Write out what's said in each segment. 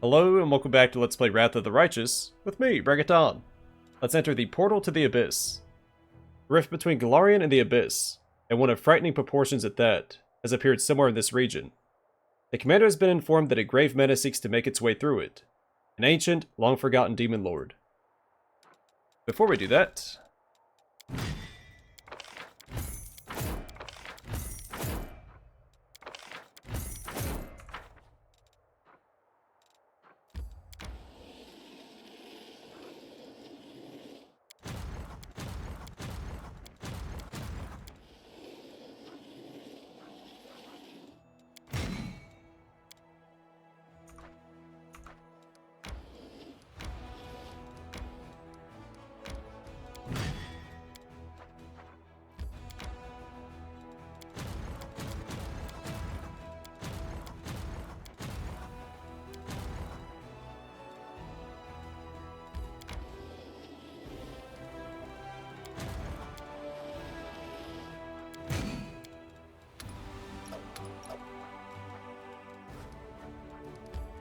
Hello and welcome back to Let's Play Wrath of the Righteous, with me, Reggaeton. Let's enter the portal to the Abyss. The rift between Golarion and the Abyss, and one of frightening proportions at that, has appeared somewhere in this region. The commander has been informed that a grave menace seeks to make its way through it, an ancient, long-forgotten demon lord. Before we do that...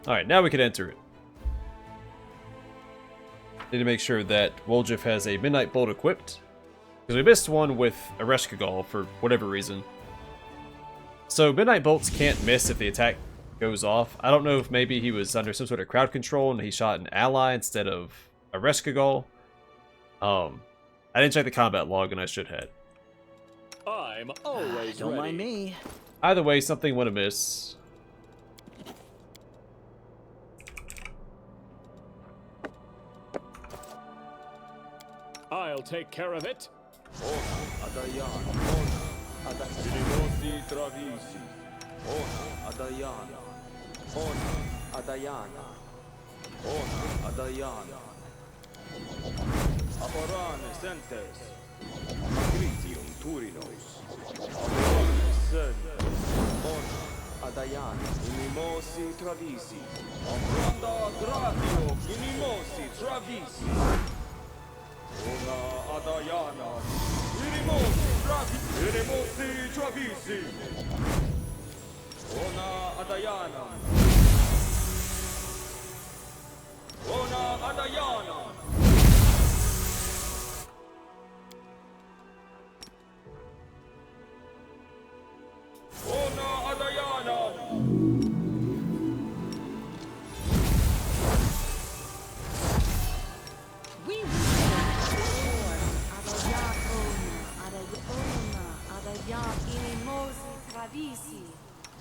Alright, now we can enter it. Need to make sure that Woljif has a Midnight Bolt equipped, because we missed one with Ereshkigal for whatever reason. So Midnight Bolts can't miss if the attack goes off. I don't know if maybe he was under some sort of crowd control and he shot an ally instead of Ereshkigal. I didn't check the combat log and I should have. I'm always Don't ready. mind me. Either way, something went amiss. I'll take care of it. Ona Adayana, Irimosi Travisi. Ona Adayana. Ona Adayana. Ona Adayana.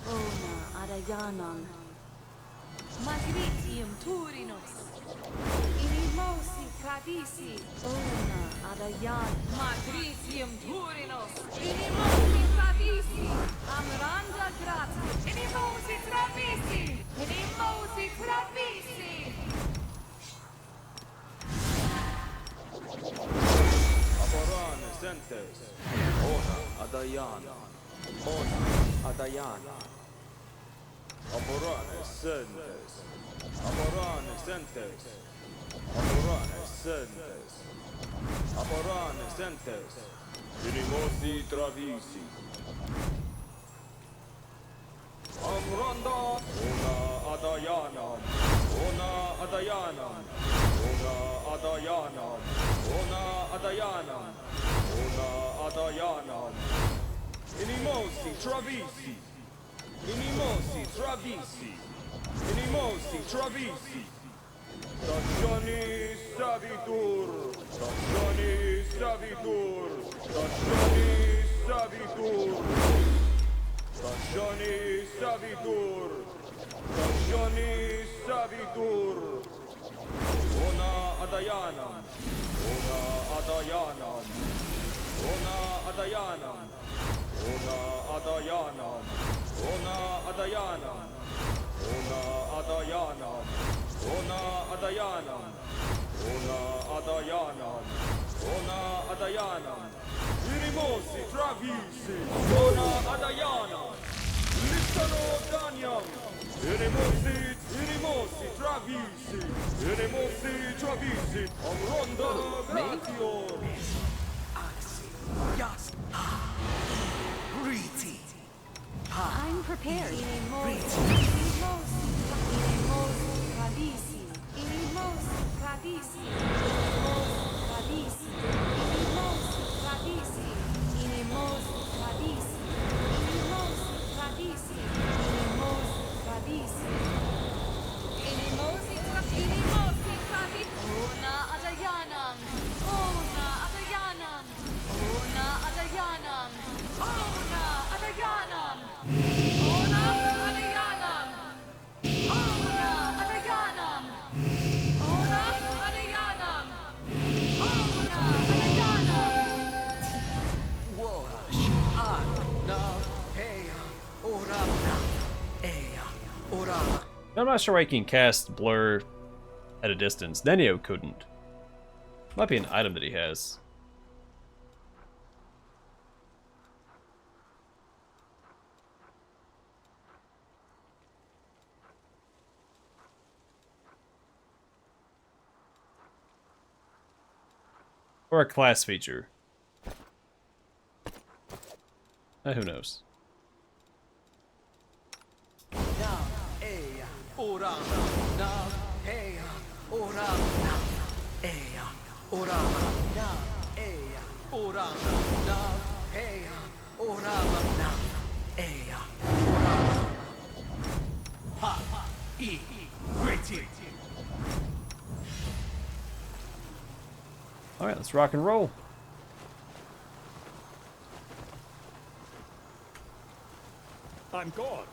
Ona Adayanan Magritium Turinos Inimosi Travisi Ona Adayan Magritium Turinos Inimosi Travisi Amranda Grati Inimosi Travisi Inimosi Travisi Aboran Sentes. Ona Adayana. Ona Adayana. Aboran Sentes. Aboran Sentes. Aboran Sentes. Aboran Sentes. Inimosi Travisi. Amranda. Ona Adayana. Ona Adayana. Ona Adayana. Ona Adayana. Ona Adayana. Inimosi Travisi. Inimosi Travisi. Inimosi Travisi. Stagioni Savitur. Stagioni Savitur. Stagioni Savitur. Stagioni Savitur. Stagioni Savitur. Ona Adayana. Ona Adayana. Ona Adayana. Ona Adayana. Ona Adayana. Ona Adayana. Ona Adayana. Ona Adayana. Ona Adayana. Irimosi Travisi. Ona Adayana. Listano Danyam. Irimosi Travisi. Irimosi Travisi. Amronda Gratio. Yes. Pretty. I'm prepared. tradisi, inimos tradisi, inimos tradisi, inimos tradisi, inimos tradisi, inimos tradisi. Inimosi tradisi, ona adayanam, ona adayanam, ona adayanam, ona adayanam, ona adayanam, ona adayanam, ona adayanam, ona adayanam. Wash, na, heya, ora, na, eya, ora. I'm not sure I can cast Blur at a distance. Nenio couldn't. Might be an item that he has. Or a class feature. Who knows? Na, eya, ora, na, heya, ora, na, eya, ora, na, eya, ora, na, heya, ora, na, eya, ora. Ha, e, great. Alright, let's rock and roll. I'm gone.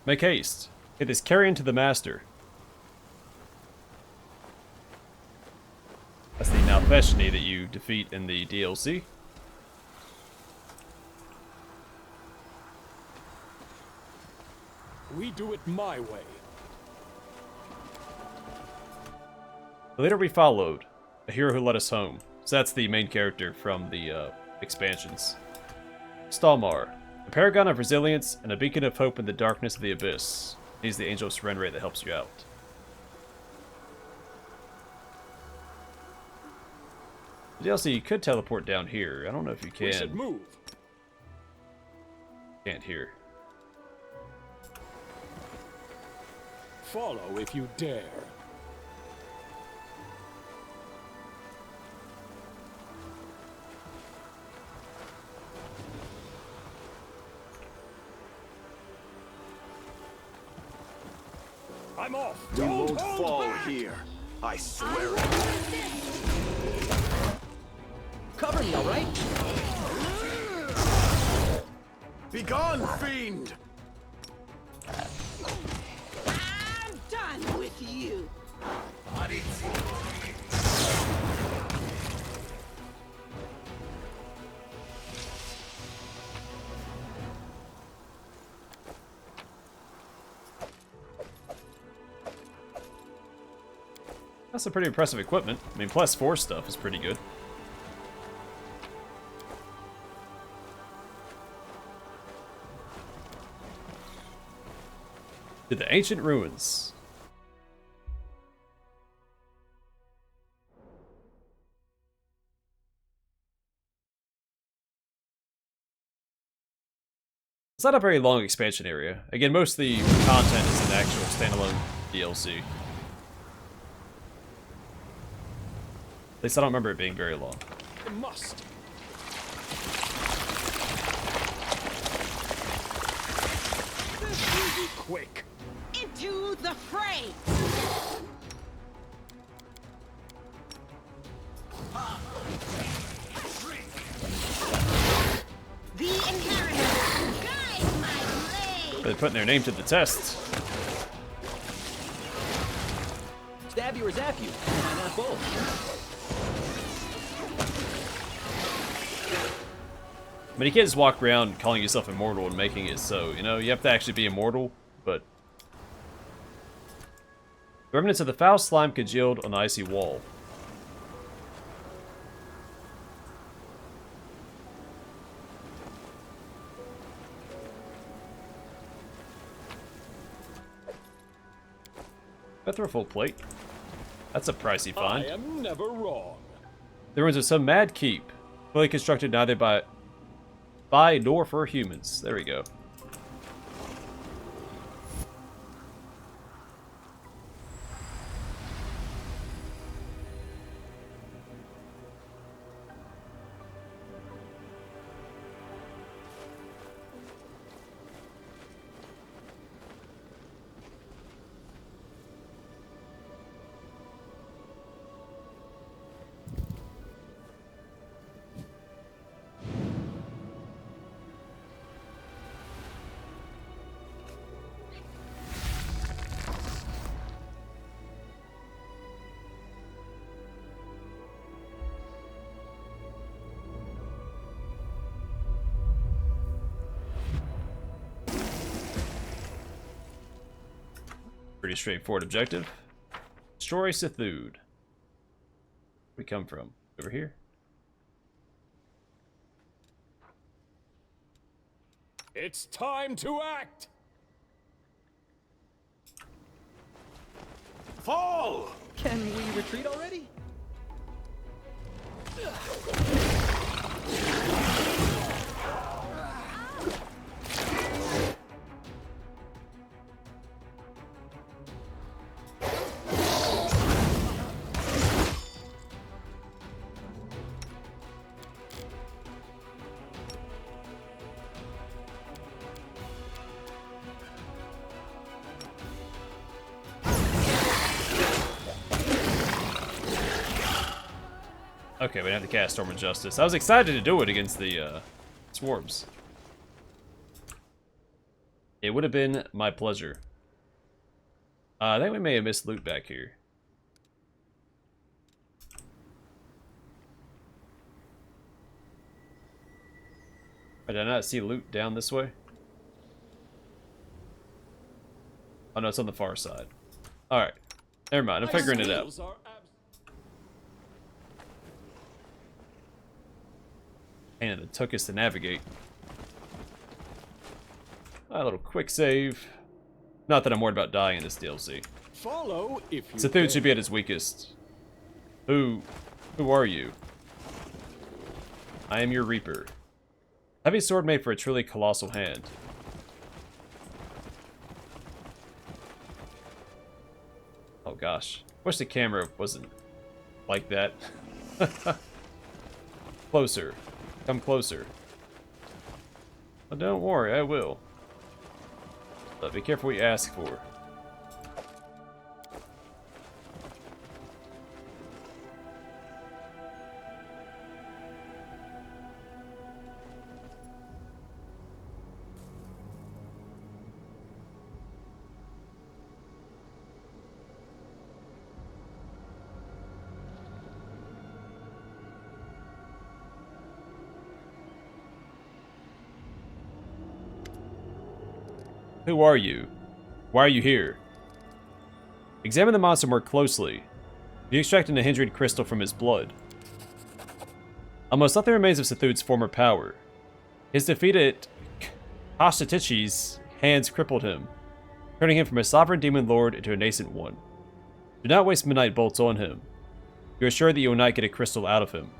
Make haste. Get this carrion to the master. That's the Nalpeshni that you defeat in the DLC. We do it my way. The leader we followed, a hero who led us home. So that's the main character from the expansions. Stalmar, a paragon of resilience and a beacon of hope in the darkness of the abyss. He's the angel of surrender that helps you out. The DLC, you could teleport down here. I don't know if you We should can. move. Can't here. Follow if you dare. I'm off. We Don't won't hold fall back. here. I swear it. Cover me, all right? Begone, fiend! I'm done with you. That's some pretty impressive equipment. I mean, +4 stuff is pretty good. To the ancient ruins. It's not a very long expansion area. Again, most of the content is an actual standalone DLC. At least I don't remember it being very long. I must. This will be quick. Into the fray. The inheritors guide my blade. They're putting their name to the test. Stab you or zap you. Why not both? I mean, you can't just walk around calling yourself immortal and making it so, you know, you have to actually be immortal, but... The remnants of the foul slime congealed on the icy wall. Better throw a full plate. That's a pricey I find. am never wrong. The ruins of some mad keep, fully constructed neither by nor for humans. There we go. Pretty straightforward objective. Destroy Sithhud. Where we come from? Over here? It's time to act! Fall! Can we retreat already? Okay, we have to cast Storm of Justice. I was excited to do it against the swarms. It would have been my pleasure. I think we may have missed loot back here. I did not see loot down this way. Oh no, it's on the far side. Alright. Never mind, I'm figuring it out. And it took us to navigate. A little quick save. Not that I'm worried about dying in this DLC. Follow if you Sithhud should be at his weakest. Who are you? I am your Reaper. Heavy sword made for a truly colossal hand. Oh gosh. Wish the camera wasn't like that. Closer. Come closer. Well, don't worry, I will. But be careful what you ask for. Who are you? Why are you here? Examine the monster more closely. You extracted a hindering crystal from his blood. Almost nothing remains of Sithhud's former power. His defeat at Kashtachi's hands crippled him, turning him from a sovereign demon lord into a nascent one. Do not waste midnight bolts on him. You are sure that you will not get a crystal out of him.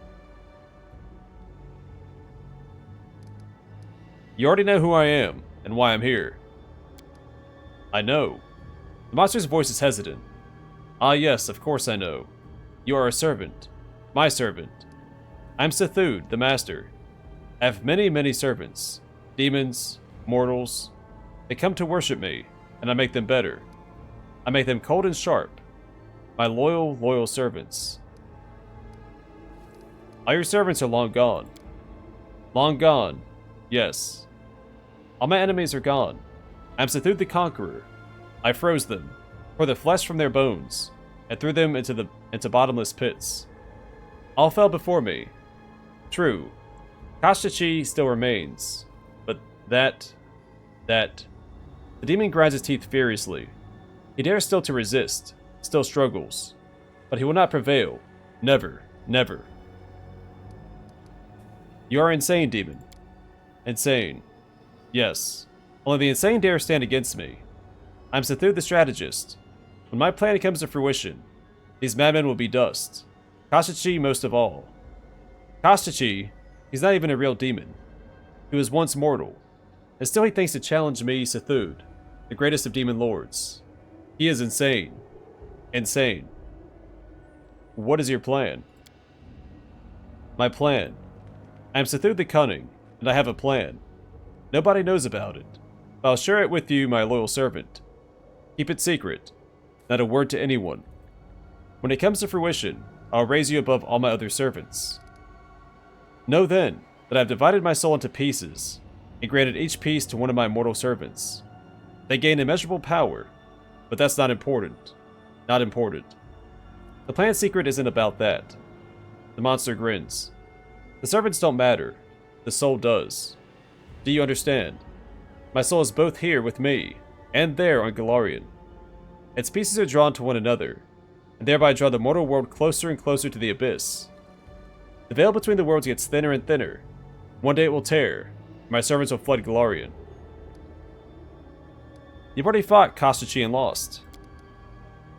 You already know who I am, and why I'm here. I know. The monster's voice is hesitant. Ah yes, of course I know. You are a servant. My servant. I am Sithhud, the master. I have many, many servants. Demons, mortals. They come to worship me, and I make them better. I make them cold and sharp. My loyal, loyal servants. All your servants are long gone. Long gone. Yes. All my enemies are gone. I am Sithhud the Conqueror. I froze them, tore the flesh from their bones, and threw them into bottomless pits. All fell before me. True, Kashtachi still remains, but the demon grinds his teeth furiously. He dares still to resist, still struggles, but he will not prevail. Never, never. You are insane, demon. Insane. Yes. Only the insane dare stand against me. I'm Sithhud the strategist. When my plan comes to fruition, These madmen will be dust. Kashachi most of all. Kashachi, he's not even a real demon. He was once mortal, and still he thinks to challenge me, Sithhud, the greatest of demon lords. He is insane. Insane. What is your plan? My plan. I am Sithhud the Cunning, and I have a plan. Nobody knows about it, but I'll share it with you, my loyal servant. Keep it secret, not a word to anyone. When it comes to fruition, I'll raise you above all my other servants. Know then that I have divided my soul into pieces, and granted each piece to one of my mortal servants. They gain immeasurable power, but that's not important. Not important. The plan's secret isn't about that. The monster grins. The servants don't matter. The soul does. Do you understand? My soul is both here with me, and there on Golarion. Its pieces are drawn to one another, and thereby draw the mortal world closer and closer to the abyss. The veil between the worlds gets thinner and thinner. One day it will tear, and my servants will flood Golarion. You've already fought Kashachi and lost.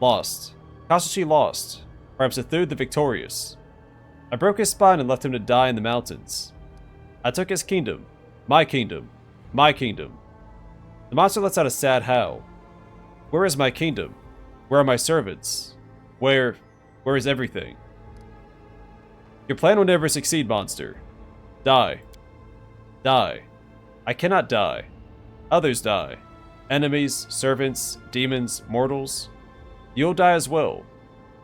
Lost. Kashachi lost. Perhaps Sithhud the victorious. I broke his spine and left him to die in the mountains. I took his kingdom. My kingdom. My kingdom. The monster lets out a sad howl. Where is my kingdom? Where are my servants? Where is everything? Your plan will never succeed, monster. Die. Die. I cannot die. Others die. Enemies, servants, demons, mortals. You'll die as well,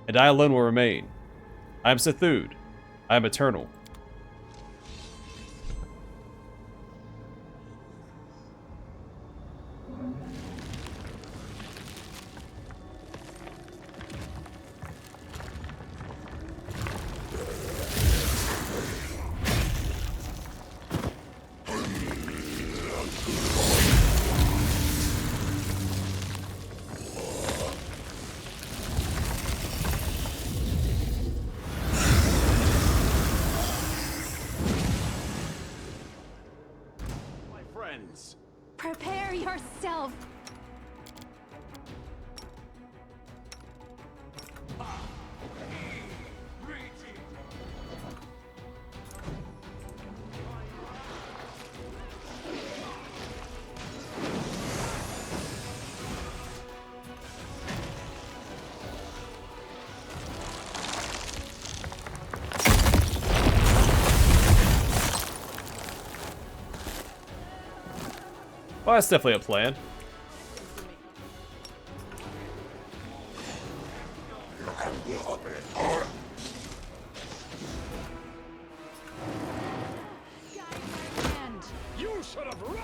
and I alone will remain. I am Sithhud. I am eternal. Prepare yourself. Well, that's definitely a plan. You should have run!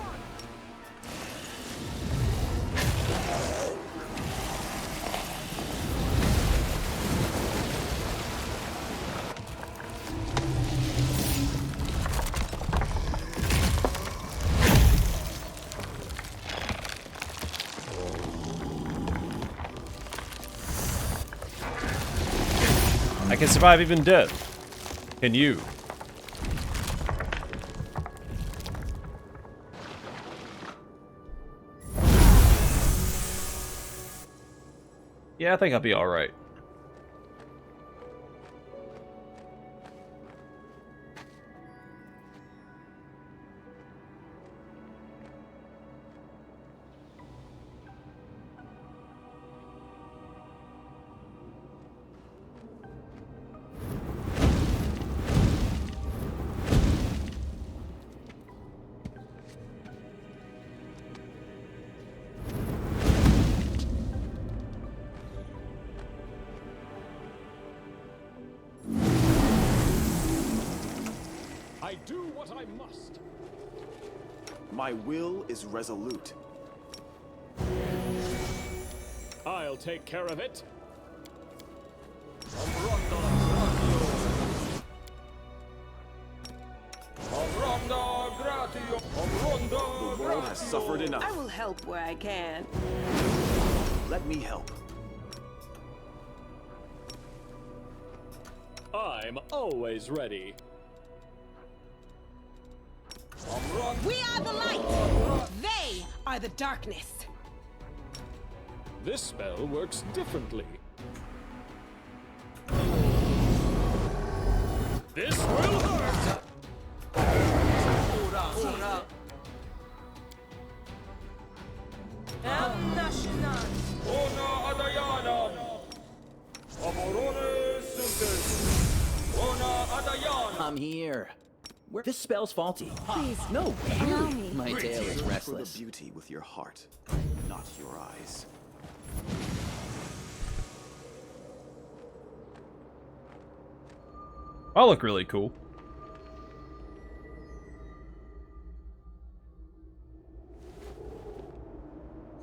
I can survive even death. Can you? Yeah, I think I'll be alright. I do what I must. My will is resolute. I'll take care of it. The world has suffered enough. I will help where I can. Let me help. I'm always ready. We are the light. They are the darkness. This spell works differently. This will hurt! Ona Adayanam. Aborone Suntes. Ona Adayanam. I'm here. This spell's faulty. Please, No, allow me. my tail is For the restless. beauty with your heart, not your eyes. I look really cool.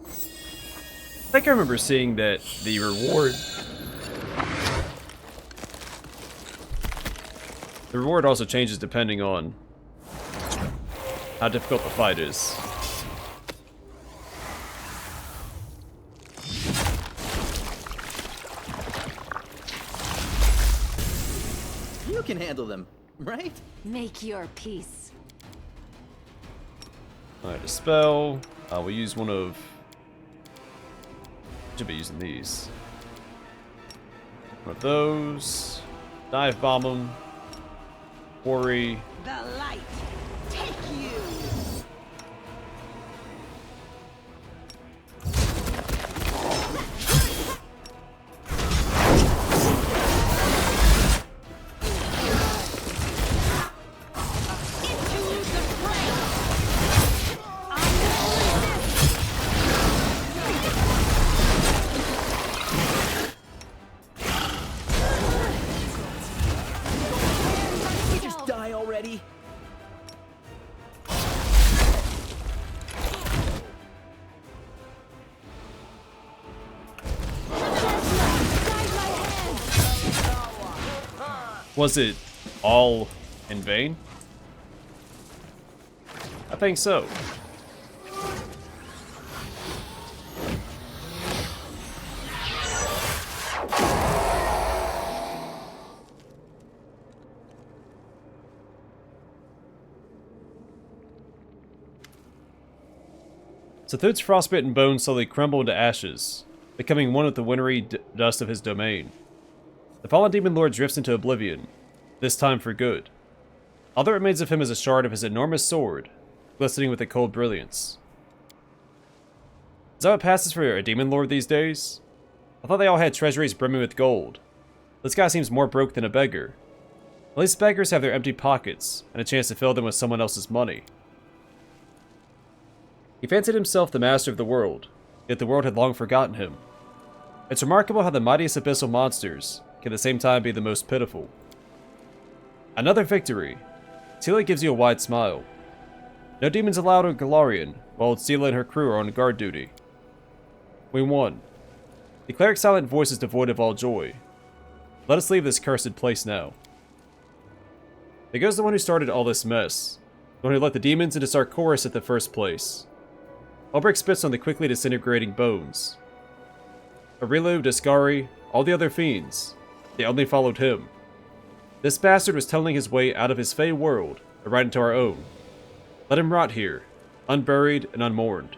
I think I remember seeing that the reward... The reward also changes depending on how difficult the fight is. You can handle them, right? Make your peace. Alright, a spell. We'll use one of... Should be using these. One of those. Dive bomb them. Quarry. The light. Take you. Into the fray. I Just die already. Was it all in vain? I think so. Sithhud's frostbitten bones slowly crumble into ashes, becoming one with the wintry dust of his domain. The fallen demon lord drifts into oblivion, this time for good. All that remains of him is a shard of his enormous sword, glistening with a cold brilliance. Is that what passes for a demon lord these days? I thought they all had treasuries brimming with gold. This guy seems more broke than a beggar. At least beggars have their empty pockets, and a chance to fill them with someone else's money. He fancied himself the master of the world, yet the world had long forgotten him. It's remarkable how the mightiest abyssal monsters can at the same time be the most pitiful. Another victory. Tila gives you a wide smile. No demons allowed on Galarian, while Tila and her crew are on guard duty. We won. The cleric's silent voice is devoid of all joy. Let us leave this cursed place now. There goes the one who started all this mess. The one who let the demons into Sarkoris at the first place. Ulbrich spits on the quickly disintegrating bones. Arilu, Daskari, all the other fiends. They only followed him. This bastard was tunneling his way out of his fey world and right into our own. Let him rot here, unburied and unmourned.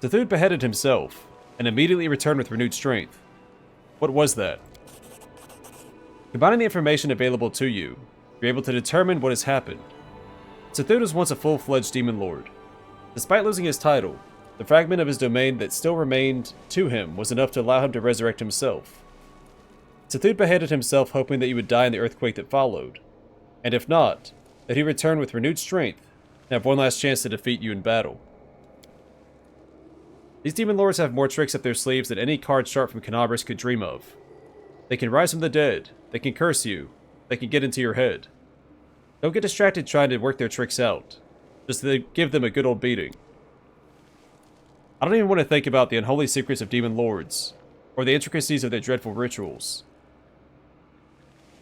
Sithhud beheaded himself, and immediately returned with renewed strength. What was that? Combining the information available to you, you're able to determine what has happened. Sithhud was once a full-fledged demon lord. Despite losing his title, the fragment of his domain that still remained to him was enough to allow him to resurrect himself. Sithhud beheaded himself hoping that you would die in the earthquake that followed, and if not, that he returned with renewed strength and have one last chance to defeat you in battle. These demon lords have more tricks up their sleeves than any card sharp from Canabras could dream of. They can rise from the dead, they can curse you, they can get into your head. Don't get distracted trying to work their tricks out. Just give them a good old beating. I don't even want to think about the unholy secrets of demon lords, or the intricacies of their dreadful rituals.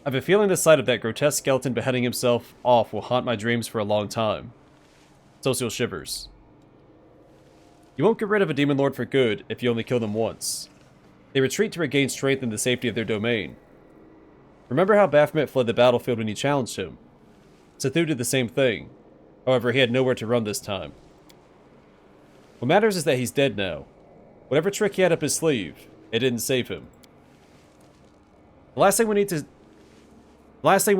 I have a feeling the sight of that grotesque skeleton beheading himself off will haunt my dreams for a long time. Social shivers. You won't get rid of a demon lord for good if you only kill them once. They retreat to regain strength in the safety of their domain. Remember how Baphomet fled the battlefield when you challenged him? Sithhud did the same thing. However, he had nowhere to run this time. What matters is that he's dead now. Whatever trick he had up his sleeve, it didn't save him. The last thing we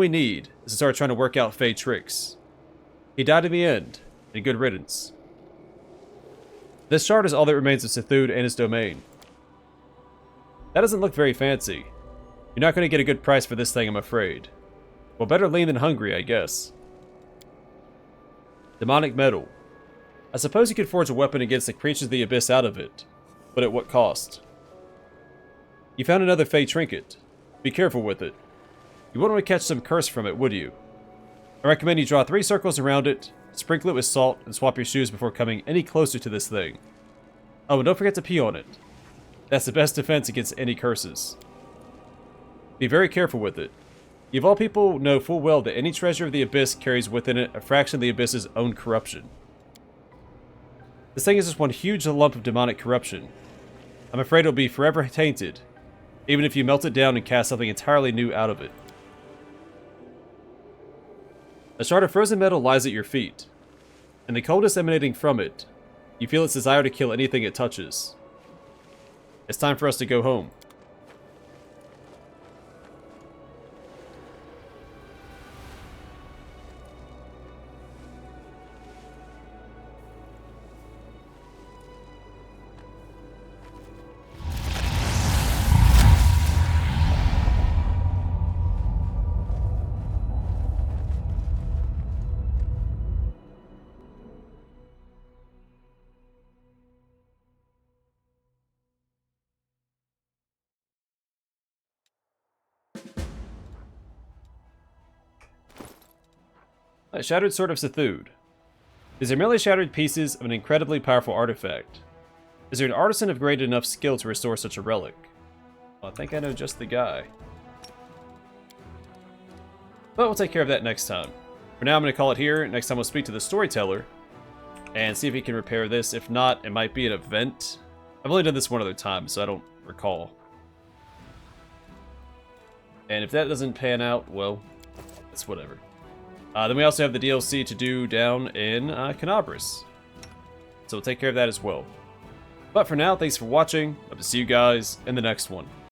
need is to start trying to work out Fey tricks. He died in the end, and good riddance. This shard is all that remains of Sithhud and his domain. That doesn't look very fancy. You're not going to get a good price for this thing, I'm afraid. Well, better lean than hungry, I guess. Demonic metal. I suppose you could forge a weapon against the creatures of the abyss out of it, but at what cost? You found another Fey trinket. Be careful with it. You wouldn't want to catch some curse from it, would you? I recommend you draw 3 circles around it, sprinkle it with salt, and swap your shoes before coming any closer to this thing. Oh, and don't forget to pee on it. That's the best defense against any curses. Be very careful with it. You of all people know full well that any treasure of the abyss carries within it a fraction of the abyss's own corruption. This thing is just one huge lump of demonic corruption. I'm afraid it'll be forever tainted, even if you melt it down and cast something entirely new out of it. A shard of frozen metal lies at your feet, and the coldness emanating from it, you feel its desire to kill anything it touches. It's time for us to go home. A Shattered Sword of Sithhud. These are merely shattered pieces of an incredibly powerful artifact. Is there an artisan of great enough skill to restore such a relic? Well, I think I know just the guy. But we'll take care of that next time. For now, I'm going to call it here. Next time we'll speak to the storyteller and see if he can repair this. If not, it might be an event. I've only done this one other time, so I don't recall. And if that doesn't pan out, well, it's whatever. Then we also have the DLC to do down in Canabris. So we'll take care of that as well. But for now, thanks for watching. Hope to see you guys in the next one.